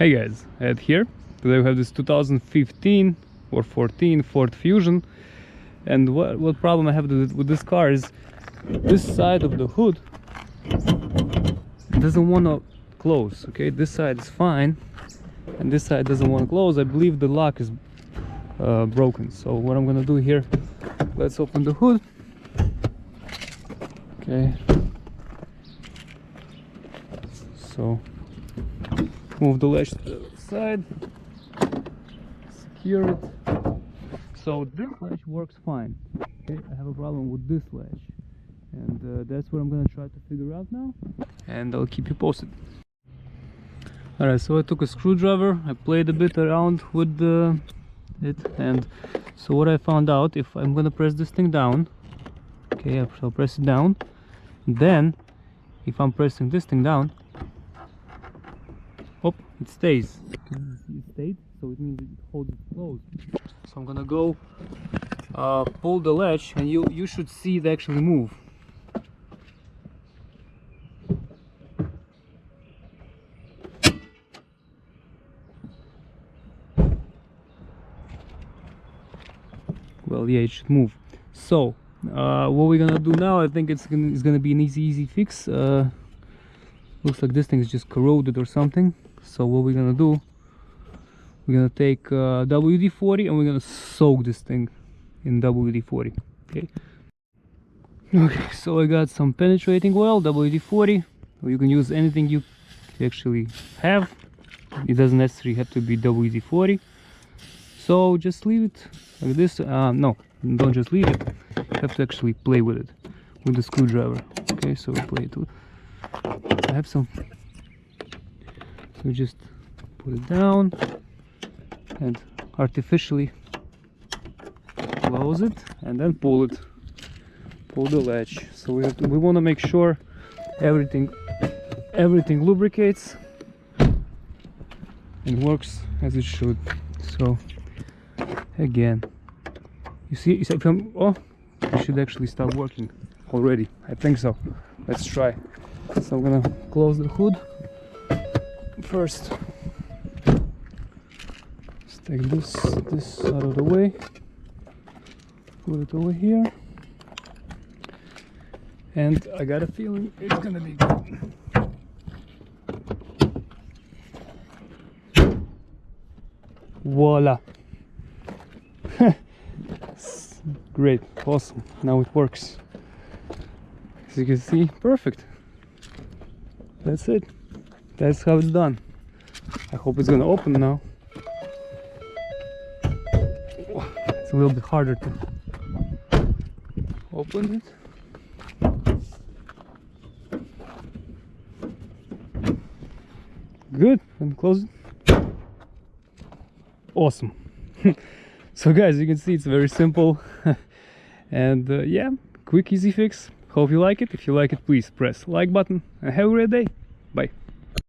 Hey guys, Ed here. Today we have this 2015 or 14 Ford Fusion, and what problem I have with this car is this side of the hood doesn't want to close. Okay, this side is fine and this side doesn't want to close. I believe the lock is broken. So what I'm gonna do here, let's open the hood. Okay, so move the latch to the side, secure it. So this latch works fine. Okay, I have a problem with this latch, and that's what I'm gonna try to figure out now, and I'll keep you posted. Alright, so I took a screwdriver, I played a bit around with it, and so what I found out, if I'm gonna press this thing down, okay, I'll press it down, then if I'm pressing this thing down, oh, it stays. It stayed, so it means it holds it closed. So I'm gonna go pull the latch, and you should see it actually move. Well, yeah, it should move. So what we're gonna do now, I think it's gonna be an easy fix. Looks like this thing is just corroded or something. So what we're gonna do, we're gonna take WD-40 and we're gonna soak this thing in WD-40. Okay, so I got some penetrating oil, WD-40, or you can use anything you actually have. It doesn't necessarily have to be WD-40. So just leave it like this. No, don't just leave it, you have to actually play with it with the screwdriver. Okay, so we play it with, I have some, so just put it down and artificially close it, and then pull the latch. So we want to make sure everything lubricates and works as it should. So again, you see if I'm, oh, it should actually start working already. I think so. Let's try. So I'm gonna close the hood first. Let's take this out of the way, put it over here, and I got a feeling it's gonna be good. Voila. Great, awesome, now it works. As you can see, perfect. That's it, that's how it's done. I hope it's gonna open now. It's a little bit harder to open it. Good, and close it. Awesome. So guys, you can see it's very simple and yeah, quick, easy fix. Hope you like it. If you like it, please press like button and have a great day.